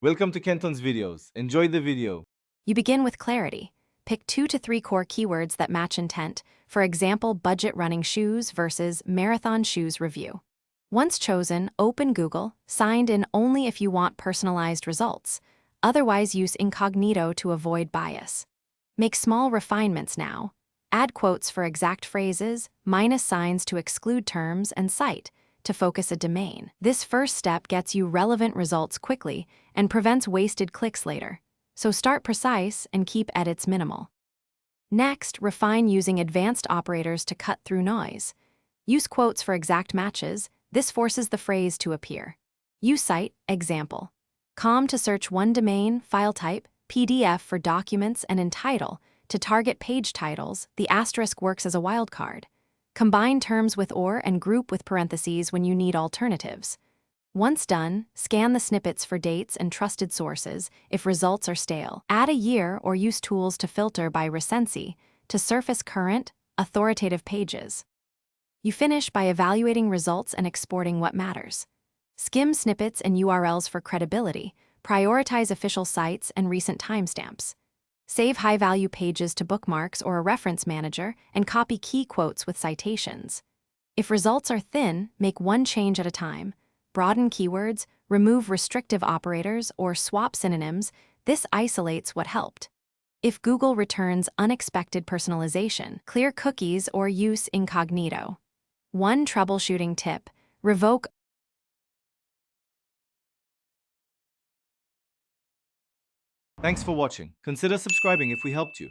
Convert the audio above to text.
Welcome to Kenton's videos. Enjoy the video. You begin with clarity. Pick 2 to 3 core keywords that match intent, for example, budget running shoes versus marathon shoes review. Once chosen, open Google, signed in only if you want personalized results. Otherwise, use incognito to avoid bias. Make small refinements now. Add quotes for exact phrases, minus signs to exclude terms, and cite to focus a domain. This first step gets you relevant results quickly and prevents wasted clicks later. So start precise and keep edits minimal. Next, refine using advanced operators to cut through noise. Use quotes for exact matches. This forces the phrase to appear. Use cite, example. Com to search one domain, file type, PDF for documents, and in title. To target page titles, the asterisk works as a wildcard. Combine terms with or and group with parentheses when you need alternatives. Once done, scan the snippets for dates and trusted sources if results are stale. Add a year or use tools to filter by recency to surface current, authoritative pages. You finish by evaluating results and exporting what matters. Skim snippets and URLs for credibility, prioritize official sites and recent timestamps. Save high-value pages to bookmarks or a reference manager and copy key quotes with citations. If results are thin, make one change at a time. Broaden keywords, remove restrictive operators, or swap synonyms. This isolates what helped. If Google returns unexpected personalization, clear cookies or use incognito. One troubleshooting tip: revoke. Thanks for watching. Consider subscribing if we helped you.